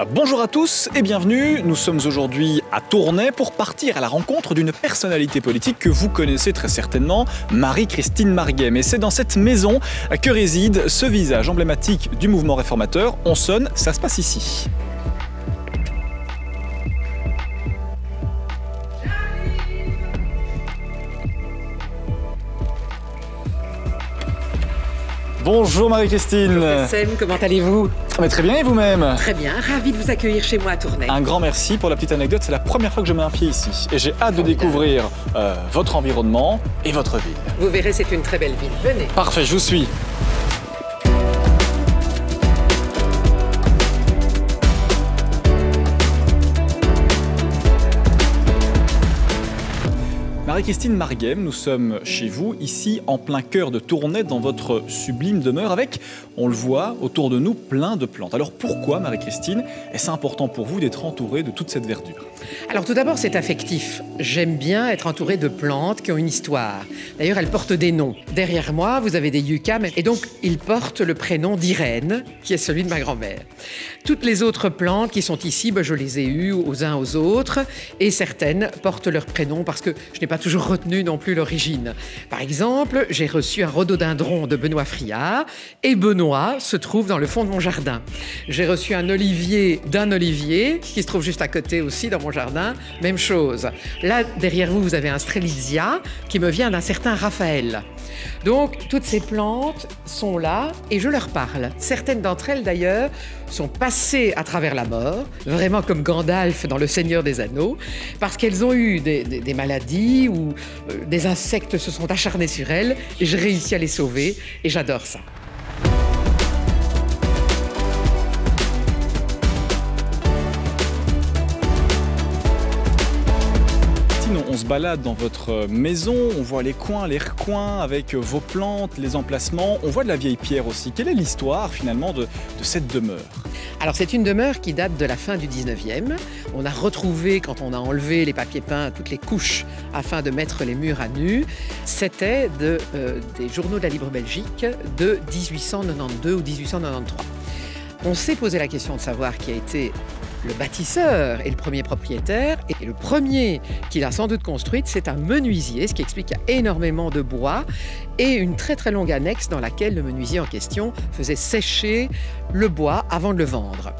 Bonjour à tous et bienvenue. Nous sommes aujourd'hui à Tournai pour partir à la rencontre d'une personnalité politique que vous connaissez très certainement, Marie-Christine Marguem. Et c'est dans cette maison que réside ce visage emblématique du mouvement réformateur. On sonne, ça se passe ici. Bonjour Marie-Christine. Sam, comment allez-vous? Très bien, et vous-même? Très bien, ravi de vous accueillir chez moi à Tournai. Un grand merci pour la petite anecdote, c'est la première fois que je mets un pied ici. Et j'ai hâte de découvrir votre environnement et votre ville. Vous verrez, c'est une très belle ville. Venez. Parfait, je vous suis. Marie-Christine Marguem, nous sommes chez vous, ici en plein cœur de Tournai, dans votre sublime demeure, avec, on le voit, autour de nous, plein de plantes. Alors pourquoi, Marie-Christine, est-ce important pour vous d'être entourée de toute cette verdure? Alors tout d'abord, c'est affectif. J'aime bien être entourée de plantes qui ont une histoire. D'ailleurs, elles portent des noms. Derrière moi, vous avez des yuccas, et donc ils portent le prénom d'Irène, qui est celui de ma grand-mère. Toutes les autres plantes qui sont ici, je les ai eues aux uns aux autres, et certaines portent leur prénom parce que je n'ai pas toujours retenu non plus l'origine. Par exemple, j'ai reçu un rhododendron de Benoît Friard, et Benoît se trouve dans le fond de mon jardin. J'ai reçu un olivier d'un olivier, qui se trouve juste à côté aussi dans mon jardin, même chose. Là, derrière vous, vous avez un strelitzia qui me vient d'un certain Raphaël. Donc, toutes ces plantes sont là et je leur parle. Certaines d'entre elles, d'ailleurs, sont passées à travers la mort, vraiment comme Gandalf dans Le Seigneur des Anneaux, parce qu'elles ont eu des maladies ou des insectes se sont acharnés sur elles et j'ai réussi à les sauver et j'adore ça. On se balade dans votre maison, on voit les coins, les recoins avec vos plantes, les emplacements. On voit de la vieille pierre aussi. Quelle est l'histoire finalement de cette demeure? Alors c'est une demeure qui date de la fin du 19e. On a retrouvé, quand on a enlevé les papiers peints, toutes les couches afin de mettre les murs à nu. C'était des journaux de la Libre Belgique de 1892 ou 1893. On s'est posé la question de savoir qui a été le bâtisseur et le premier propriétaire. Et le premier qu'il a sans doute construite, c'est un menuisier, ce qui explique qu'il y a énormément de bois et une très très longue annexe dans laquelle le menuisier en question faisait sécher le bois avant de le vendre.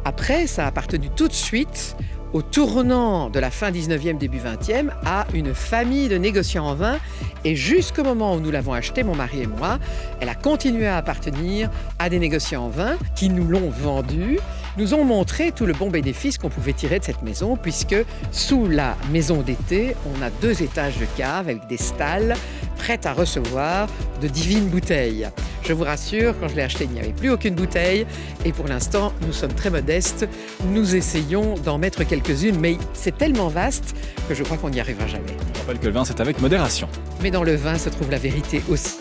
Après, ça a appartenu tout de suite au tournant de la fin 19e, début 20e, à une famille de négociants en vin. Et jusqu'au moment où nous l'avons acheté, mon mari et moi, elle a continué à appartenir à des négociants en vin qui nous l'ont vendue, nous ont montré tout le bon bénéfice qu'on pouvait tirer de cette maison, puisque sous la maison d'été, on a 2 étages de cave avec des stalles prêtes à recevoir de divines bouteilles. Je vous rassure, quand je l'ai acheté, il n'y avait plus aucune bouteille. Et pour l'instant, nous sommes très modestes. Nous essayons d'en mettre quelques-unes, mais c'est tellement vaste que je crois qu'on n'y arrivera jamais. Je rappelle que le vin, c'est avec modération. Mais dans le vin se trouve la vérité aussi.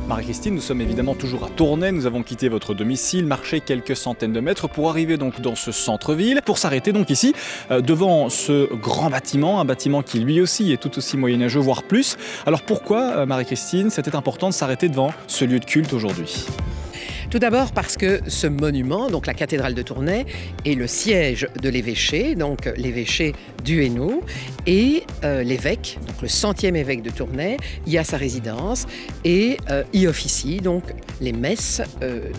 Marie-Christine, nous sommes évidemment toujours à Tournai, nous avons quitté votre domicile, marché quelques centaines de mètres pour arriver donc dans ce centre-ville, pour s'arrêter donc ici devant ce grand bâtiment, un bâtiment qui lui aussi est tout aussi moyenâgeux, voire plus. Alors pourquoi, Marie-Christine, c'était important de s'arrêter devant ce lieu de culte aujourd'hui? Tout d'abord parce que ce monument, donc la cathédrale de Tournai, est le siège de l'évêché, donc l'évêché du Hainaut, et l'évêque, donc le 100e évêque de Tournai, y a sa résidence et y officie. Donc les messes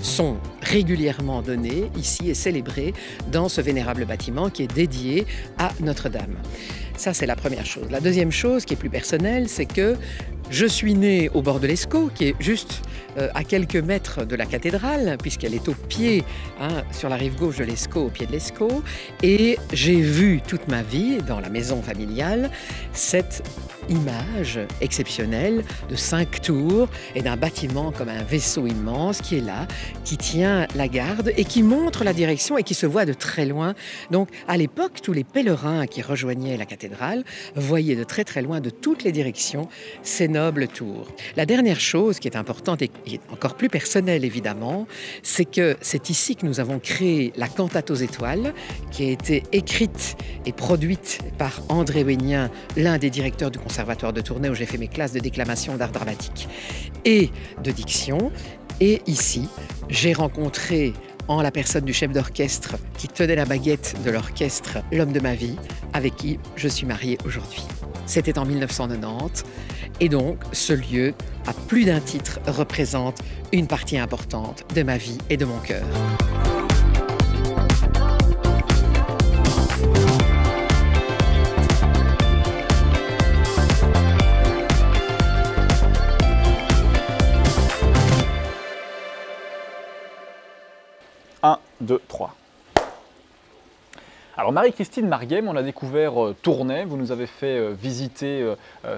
sont régulièrement données ici et célébrées dans ce vénérable bâtiment qui est dédié à Notre-Dame. Ça, c'est la première chose. La deuxième chose, qui est plus personnelle, c'est que je suis née au bord de l'Escaut, qui est juste à quelques mètres de la cathédrale, puisqu'elle est au pied, sur la rive gauche de l'Escaut, au pied de l'Escaut. Et j'ai vu toute ma vie, dans la maison familiale, cette image exceptionnelle de 5 tours et d'un bâtiment comme un vaisseau immense qui est là, qui tient la garde et qui montre la direction et qui se voit de très loin. Donc à l'époque, tous les pèlerins qui rejoignaient la cathédrale voyaient de très loin, de toutes les directions, ces nobles tours. La dernière chose qui est importante et qui est encore plus personnelle évidemment, c'est que c'est ici que nous avons créé la Cantate aux étoiles, qui a été écrite et produite par André Ouénien, l'un des directeurs du Conservatoire de Tournai où j'ai fait mes classes de déclamation, d'art dramatique et de diction. Et ici, j'ai rencontré en la personne du chef d'orchestre qui tenait la baguette de l'orchestre, l'homme de ma vie, avec qui je suis mariée aujourd'hui. C'était en 1990 et donc ce lieu, à plus d'un titre, représente une partie importante de ma vie et de mon cœur. Un, deux, trois. Alors Marie-Christine Marguem, on a découvert Tournai, vous nous avez fait visiter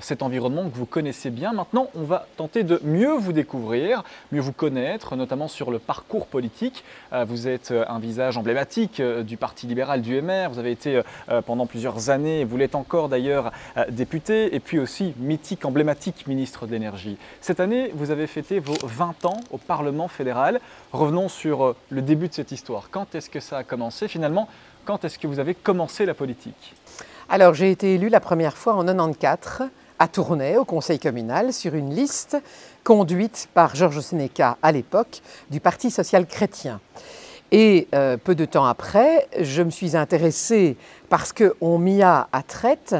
cet environnement que vous connaissez bien. Maintenant, on va tenter de mieux vous découvrir, mieux vous connaître, notamment sur le parcours politique. Vous êtes un visage emblématique du Parti libéral du MR, vous avez été pendant plusieurs années, vous l'êtes encore d'ailleurs, député, et puis aussi mythique, emblématique ministre de l'Énergie. Cette année, vous avez fêté vos 20 ans au Parlement fédéral. Revenons sur le début de cette histoire. Quand est-ce que ça a commencé finalement ? Quand est-ce que vous avez commencé la politique? Alors, j'ai été élue la première fois en 1994 à Tournai, au conseil communal, sur une liste conduite par Georges Sénéca, à l'époque, du Parti social-chrétien. Et peu de temps après, je me suis intéressée, parce qu'on m'y a attraite,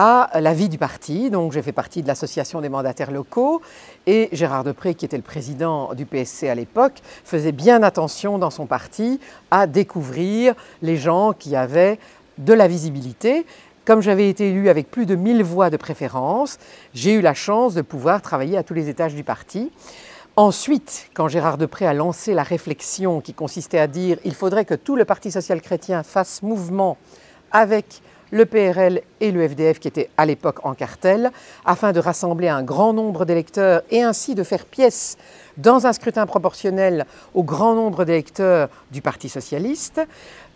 à la vie du parti. Donc j'ai fait partie de l'association des mandataires locaux et Gérard Depré, qui était le président du PSC à l'époque, faisait bien attention dans son parti à découvrir les gens qui avaient de la visibilité. Comme j'avais été élu avec plus de 1000 voix de préférence, j'ai eu la chance de pouvoir travailler à tous les étages du parti. Ensuite, quand Gérard Depré a lancé la réflexion qui consistait à dire qu'il faudrait que tout le Parti social-chrétien fasse mouvement avec le PRL et le FDF qui étaient à l'époque en cartel, afin de rassembler un grand nombre d'électeurs et ainsi de faire pièce dans un scrutin proportionnel au grand nombre d'électeurs du Parti socialiste,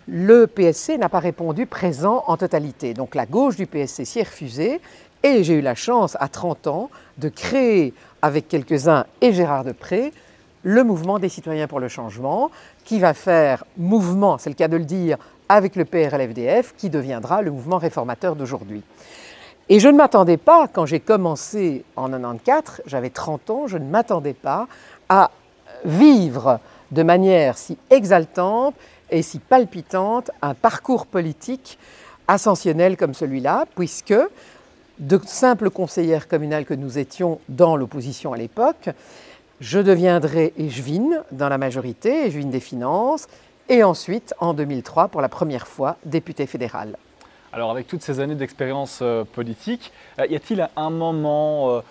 le PSC n'a pas répondu présent en totalité. Donc la gauche du PSC s'y est refusée et j'ai eu la chance à 30 ans de créer avec quelques-uns et Gérard Depré le mouvement des citoyens pour le changement qui va faire mouvement, c'est le cas de le dire, avec le PRL-FDF qui deviendra le mouvement réformateur d'aujourd'hui. Et je ne m'attendais pas, quand j'ai commencé en 1994, j'avais 30 ans, je ne m'attendais pas à vivre de manière si exaltante et si palpitante un parcours politique ascensionnel comme celui-là, puisque de simples conseillères communales que nous étions dans l'opposition à l'époque, je deviendrai échevine dans la majorité, échevine des finances, et ensuite, en 2003, pour la première fois, député fédéral. Alors, avec toutes ces années d'expérience politique, y a-t-il un moment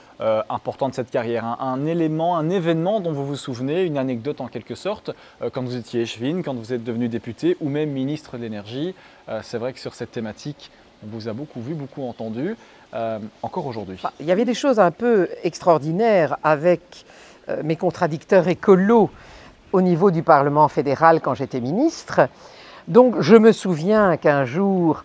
important de cette carrière, un élément, un événement dont vous vous souvenez, une anecdote en quelque sorte, quand vous étiez échevine, quand vous êtes devenu député ou même ministre de l'Énergie? C'est vrai que sur cette thématique, on vous a beaucoup vu, beaucoup entendu, encore aujourd'hui. Il y avait des choses un peu extraordinaires avec mes contradicteurs écolos au niveau du Parlement fédéral quand j'étais ministre. Donc je me souviens qu'un jour,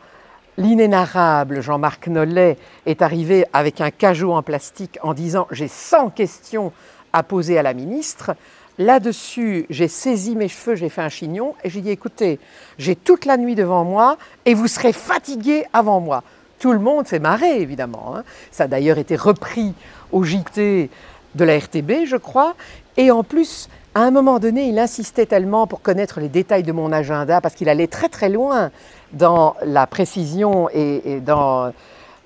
l'inénarrable Jean-Marc Nollet est arrivé avec un cajot en plastique en disant « j'ai 100 questions à poser à la ministre ». Là-dessus, j'ai saisi mes cheveux, j'ai fait un chignon et j'ai dit « écoutez, j'ai toute la nuit devant moi et vous serez fatigués avant moi ». Tout le monde s'est marré, évidemment. Ça a d'ailleurs été repris au JT de la RTB, je crois. Et en plus, à un moment donné, il insistait tellement pour connaître les détails de mon agenda, parce qu'il allait très loin dans la précision et dans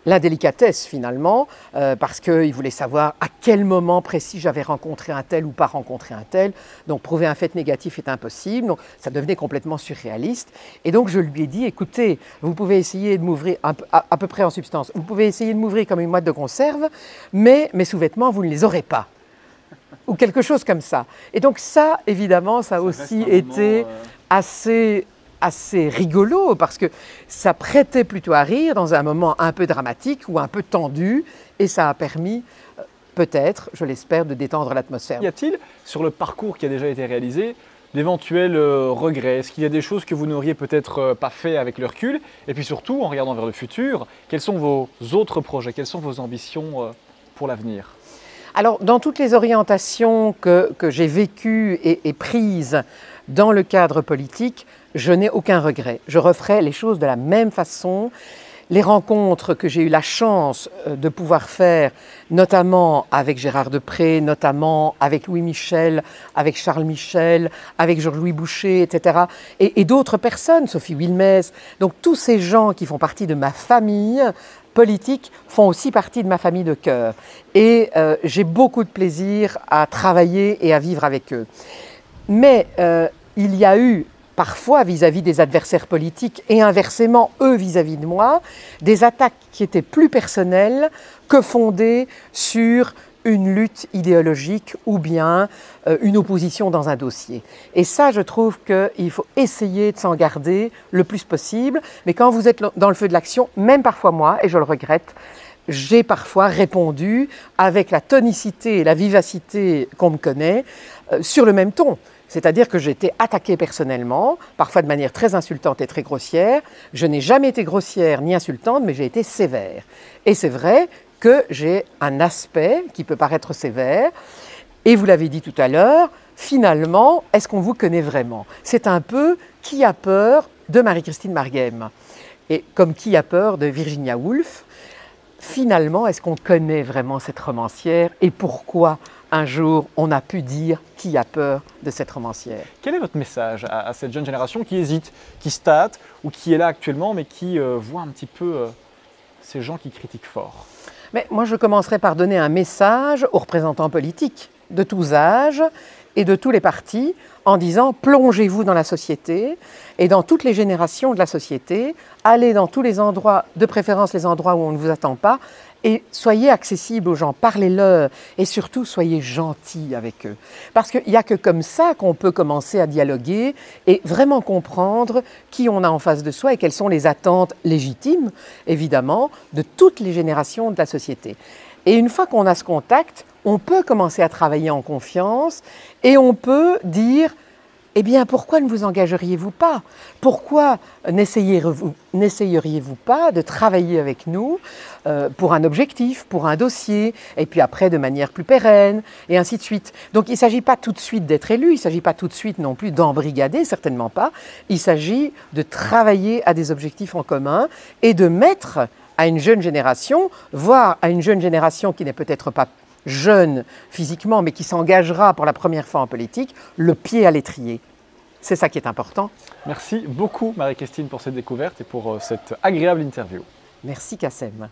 l'indélicatesse finalement, parce qu'il voulait savoir à quel moment précis j'avais rencontré un tel ou pas rencontré un tel. Donc prouver un fait négatif est impossible, donc ça devenait complètement surréaliste. Et donc je lui ai dit, écoutez, vous pouvez essayer de m'ouvrir à peu près en substance, vous pouvez essayer de m'ouvrir comme une boîte de conserve, mais mes sous-vêtements, vous ne les aurez pas. Ou quelque chose comme ça. Et donc ça, évidemment, ça a aussi été assez assez rigolo parce que ça prêtait plutôt à rire dans un moment un peu dramatique ou un peu tendu et ça a permis peut-être, je l'espère, de détendre l'atmosphère. Y a-t-il, sur le parcours qui a déjà été réalisé, d'éventuels regrets? Est-ce qu'il y a des choses que vous n'auriez peut-être pas fait avec le recul? Et puis surtout, en regardant vers le futur, quels sont vos autres projets? Quelles sont vos ambitions pour l'avenir? Alors, dans toutes les orientations que j'ai vécues et prises dans le cadre politique, je n'ai aucun regret. Je referai les choses de la même façon. Les rencontres que j'ai eu la chance de pouvoir faire, notamment avec Gérard Deprez, notamment avec Louis Michel, avec Charles Michel, avec Georges-Louis Boucher, etc. Et d'autres personnes, Sophie Wilmès. Donc tous ces gens qui font partie de ma famille politique font aussi partie de ma famille de cœur. Et j'ai beaucoup de plaisir à travailler et à vivre avec eux. Mais il y a eu parfois vis-à-vis des adversaires politiques et inversement, eux vis-à-vis de moi, des attaques qui étaient plus personnelles que fondées sur une lutte idéologique ou bien une opposition dans un dossier. Et ça, je trouve qu'il faut essayer de s'en garder le plus possible. Mais quand vous êtes dans le feu de l'action, même parfois moi, et je le regrette, j'ai parfois répondu avec la tonicité et la vivacité qu'on me connaît sur le même ton. C'est-à-dire que j'ai été attaquée personnellement, parfois de manière très insultante et très grossière. Je n'ai jamais été grossière ni insultante, mais j'ai été sévère. Et c'est vrai que j'ai un aspect qui peut paraître sévère. Et vous l'avez dit tout à l'heure, finalement, est-ce qu'on vous connaît vraiment? C'est un peu qui a peur de Marie-Christine Marguem. Et comme qui a peur de Virginia Woolf, finalement, est-ce qu'on connaît vraiment cette romancière et pourquoi un jour on a pu dire qui a peur de cette romancière? Quel est votre message à cette jeune génération qui hésite, qui se tâte ou qui est là actuellement mais qui voit un petit peu ces gens qui critiquent fort? Mais moi, je commencerai par donner un message aux représentants politiques de tous âges et de tous les partis en disant plongez-vous dans la société et dans toutes les générations de la société, allez dans tous les endroits, de préférence les endroits où on ne vous attend pas, et soyez accessibles aux gens, parlez-leur et surtout soyez gentils avec eux. Parce qu'il n'y a que comme ça qu'on peut commencer à dialoguer et vraiment comprendre qui on a en face de soi et quelles sont les attentes légitimes, évidemment, de toutes les générations de la société. Et une fois qu'on a ce contact, on peut commencer à travailler en confiance et on peut dire eh bien, pourquoi ne vous engageriez-vous pas? Pourquoi n'essayeriez-vous pas de travailler avec nous pour un objectif, pour un dossier, et puis après de manière plus pérenne, et ainsi de suite. Donc il ne s'agit pas tout de suite d'être élu, il ne s'agit pas tout de suite non plus d'embrigader, certainement pas. Il s'agit de travailler à des objectifs en commun et de mettre à une jeune génération, voire à une jeune génération qui n'est peut-être pas jeune physiquement, mais qui s'engagera pour la première fois en politique, le pied à l'étrier. C'est ça qui est important. Merci beaucoup Marie-Christine pour cette découverte et pour cette agréable interview. Merci Kassem.